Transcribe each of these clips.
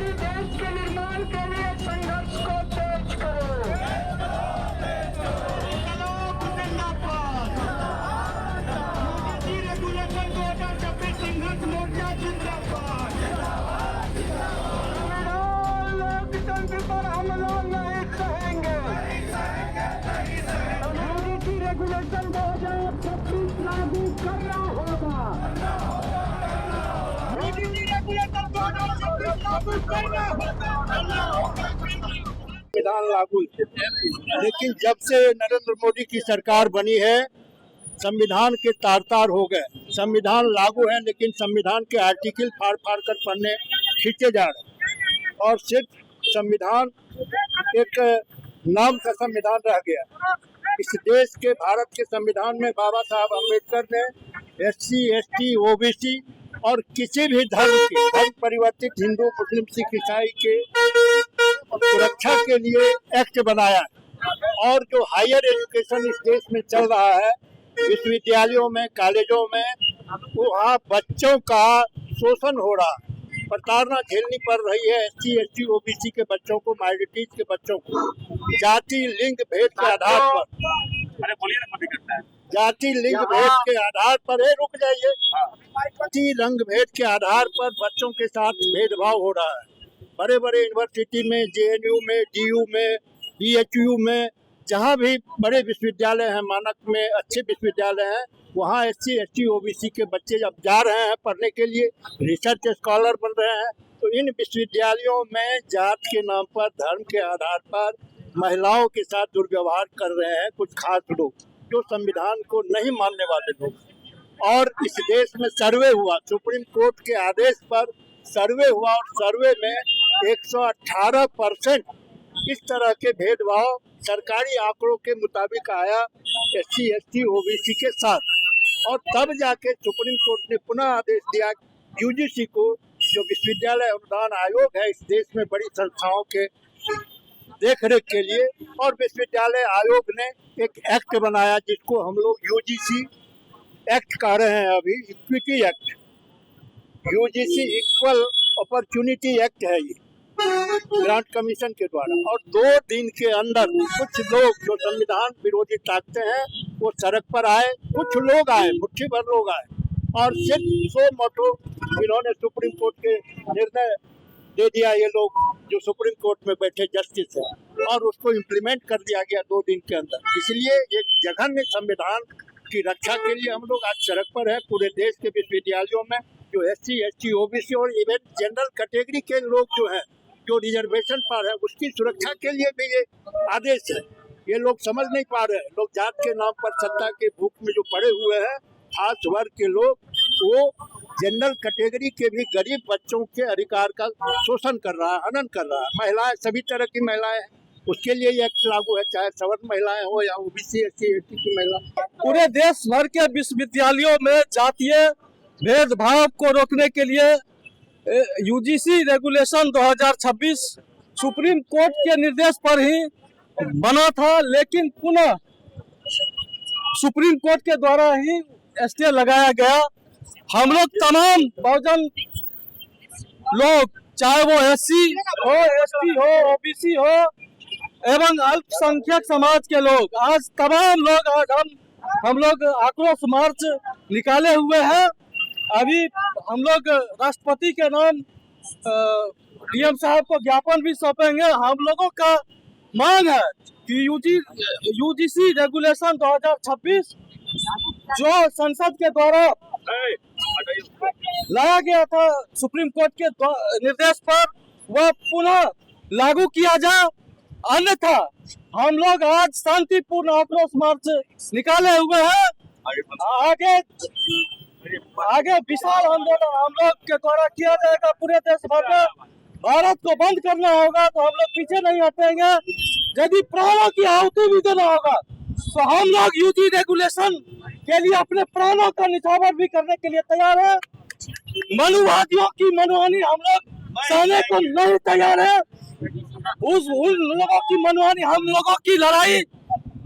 मोदी देश के निर्माण के लिए संघर्ष को तेज करो। रेगुलेशन 2026 संघर्ष मोर्चा जिंदाबाद। लोकतंत्र पर हमला नहीं सहेंगे। यूजीसी रेगुलेशन 2026 लागू करना होगा। संविधान लागू, लेकिन जब से नरेंद्र मोदी की सरकार बनी है संविधान के तार तार हो गए। संविधान लागू है लेकिन संविधान के आर्टिकल फाड़ फाड़ कर पन्ने खींचे जा रहे और सिर्फ संविधान एक नाम का संविधान रह गया। इस देश के भारत के संविधान में बाबा साहब अम्बेडकर ने SC ST OBC और किसी भी धर्म के धर्म परिवर्तित हिंदू मुस्लिम सिख ईसाई के सुरक्षा के लिए एक्ट बनाया और जो हायर एजुकेशन इस देश में चल रहा है विश्वविद्यालयों में कॉलेजों में वहाँ बच्चों का शोषण हो रहा है, प्रताड़ना झेलनी पड़ रही है SC ST OBC के बच्चों को, माइनॉरिटीज के बच्चों को जाति लिंग भेद के आधार पर जाति लिंग भेद के आधार पर रुक जाइए जाति रंग भेद के आधार पर बच्चों के साथ भेदभाव हो रहा है। बड़े बड़े यूनिवर्सिटी में JNU में DU में BHU में जहाँ भी बड़े विश्वविद्यालय हैं, मानक में अच्छे विश्वविद्यालय हैं, वहाँ SC ST OBC के बच्चे जब जा रहे हैं पढ़ने के लिए, रिसर्च स्कॉलर बन रहे हैं, तो इन विश्वविद्यालयों में जात के नाम पर धर्म के आधार पर महिलाओं के साथ दुर्व्यवहार कर रहे हैं कुछ खास लोग जो संविधान को नहीं मानने वाले लोग। और इस देश में सर्वे हुआ, सुप्रीम कोर्ट के आदेश पर सर्वे हुआ और सर्वे में 118% इस तरह के भेदभाव सरकारी आंकड़ों के मुताबिक आया SC ST OBC के साथ। और तब जाके सुप्रीम कोर्ट ने पुनः आदेश दिया UGC को, जो विश्वविद्यालय अनुदान आयोग है इस देश में बड़ी संस्थाओं के देखरेख के लिए, और विश्वविद्यालय आयोग ने एक एक्ट बनाया जिसको हम लोग UGC एक्ट कह रहे हैं अभी, equity act. UGC equal opportunity act है ये ग्रांट कमीशन के द्वारा। और 2 दिन के अंदर कुछ लोग जो संविधान विरोधी ताकते हैं वो सड़क पर आए, कुछ लोग आए, मुट्ठी भर लोग आए और सिर्फ 100 मोटो इन्होंने सुप्रीम कोर्ट के निर्णय दे दिया, ये लोग जो सुप्रीम कोर्ट में बैठे जस्टिस है, और उसको इम्प्लीमेंट कर दिया गया 2 दिन के अंदर। इसलिए एक जघन्य संविधान की रक्षा के लिए हम लोग आज सड़क पर है। पूरे देश के विश्वविद्यालयों में जो SC ST OBC और इवन जनरल कैटेगरी के लोग जो हैं जो रिजर्वेशन पर है उसकी सुरक्षा के लिए भी ये आदेश है। ये लोग समझ नहीं पा रहे हैं, लोग जात के नाम पर सत्ता के भूख में जो पड़े हुए हैं खास वर्ग के लोग, वो जनरल कैटेगरी के भी गरीब बच्चों के अधिकार का शोषण कर रहा है, हनन कर रहा है। महिलाएं, सभी तरह की महिलाएं हैं, उसके लिए ये एक्ट लागू है, चाहे सवर्ण महिलाएं हो या OBC SC ST की महिला। पूरे देश भर के विश्वविद्यालयों में जातीय भेदभाव को रोकने के लिए UGC रेगुलेशन 2026 सुप्रीम कोर्ट के निर्देश पर ही बना था, लेकिन पुनः सुप्रीम कोर्ट के द्वारा ही स्टे लगाया गया। हम लोग तमाम बहुजन लोग, चाहे वो SC हो, ST हो, OBC हो एवं अल्पसंख्यक समाज के लोग, आज तमाम लोग आज हम लोग आक्रोश मार्च निकाले हुए हैं। अभी हम लोग राष्ट्रपति के नाम DM साहब को ज्ञापन भी सौंपेंगे। हम लोगों का मांग है कि UGC रेगुलेशन 2026 जो संसद के द्वारा लाया गया था सुप्रीम कोर्ट के निर्देश पर, वह पुनः लागू किया जाए, अन्यथा हम लोग आज शांतिपूर्ण आक्रोश मार्च निकाले हुए हैं। आगे विशाल आंदोलन हम लोग के द्वारा किया जाएगा पूरे देश भर में। भारत को बंद करना होगा तो हम लोग पीछे नहीं हटेंगे। यदि प्राणों की आहुति भी देना होगा तो हम लोग UGC रेगुलेशन के लिए अपने प्राणों का निछावर भी करने के लिए तैयार है। मनुवादियों की मनमानी हम लोग सहने को नहीं तैयार है। उन लोगों की मनमानी, हम लोगों की लड़ाई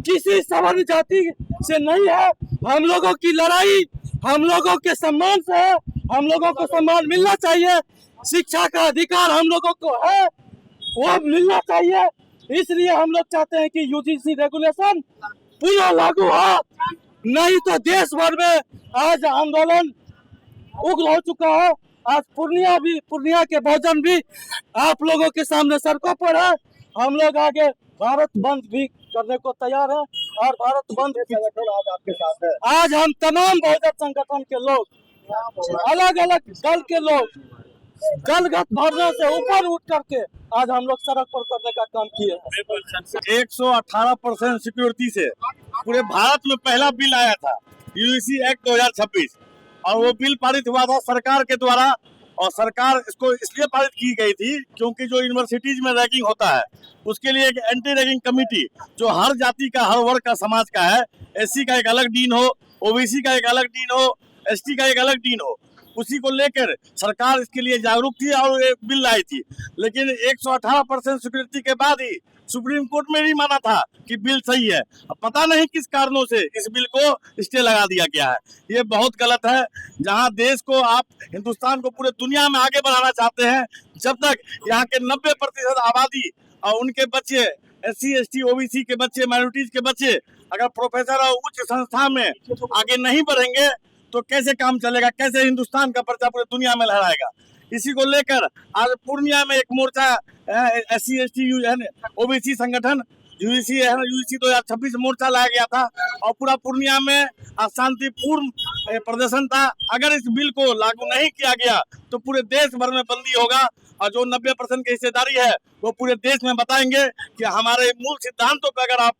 किसी सवर्ण जाति से नहीं है। हम लोगों की लड़ाई हम लोगों के सम्मान से है। हम लोगों को सम्मान मिलना चाहिए। शिक्षा का अधिकार हम लोगों को है, वो मिलना चाहिए। इसलिए हम लोग चाहते हैं कि यूजीसी रेगुलेशन पूरा लागू हो, नहीं तो देश भर में आज आंदोलन उग्र हो चुका है। आज पूर्णिया के भोजन भी आप लोगों के सामने सड़कों पर है। हम लोग आगे भारत बंद भी करने को तैयार है और भारत बंद संगठन आज आपके साथ है। आज हम तमाम बहुजन संगठन के लोग, अलग अलग दल के लोग दलगत भावना से ऊपर उठ करके आज हम लोग सड़क पर करने का काम किए हैं। 118% सिक्योरिटी से पूरे भारत में पहला बिल आया था, यूजीसी एक्ट 2026, और वो बिल पारित हुआ था सरकार के द्वारा। और सरकार इसको इसलिए पारित की गई थी क्योंकि जो यूनिवर्सिटीज में रैगिंग होता है उसके लिए एक एंटी रैगिंग कमेटी, जो हर जाति का, हर वर्ग का, समाज का है, एससी का एक अलग डीन हो, ओबीसी का एक अलग डीन हो, एसटी का एक अलग डीन हो, उसी को लेकर सरकार इसके लिए जागरूक थी और ये बिल लाई थी। लेकिन 118% सिक्योरिटी के बाद ही सुप्रीम कोर्ट में भी माना था कि बिल सही है। अब पता नहीं किस कारणों से इस बिल को स्टे लगा दिया गया है। ये बहुत गलत है। जहां देश को, आप हिंदुस्तान को पूरे दुनिया में आगे बढ़ाना चाहते हैं, जब तक यहाँ के 90% आबादी और उनके बच्चे, एससी एसटी ओबीसी के बच्चे, माइनॉरिटीज के बच्चे अगर प्रोफेसर और उच्च संस्था में आगे नहीं बढ़ेंगे तो कैसे काम चलेगा, कैसे हिंदुस्तान का पर्चा पूरे दुनिया में लहराएगा। इसी को लेकर आज पूर्णिया में एक मोर्चा एससी एसटी ओबीसी संगठन यूजीसी 2026 मोर्चा लाया गया था और पूरा पूर्णिया में शांतिपूर्ण प्रदर्शन था। अगर इस बिल को लागू नहीं किया गया तो पूरे देश भर में बंदी होगा और जो 90% की हिस्सेदारी है वो पूरे देश में बताएंगे कि हमारे मूल सिद्धांतों पर अगर आप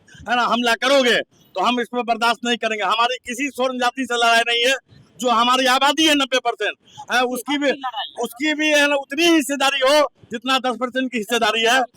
हमला करोगे तो हम इस पर बर्दाश्त नहीं करेंगे। हमारी किसी स्वर्ण जाति से लड़ाई नहीं है। जो हमारी आबादी है 90% है, उसकी भी उतनी ही हिस्सेदारी हो जितना 10% की हिस्सेदारी है।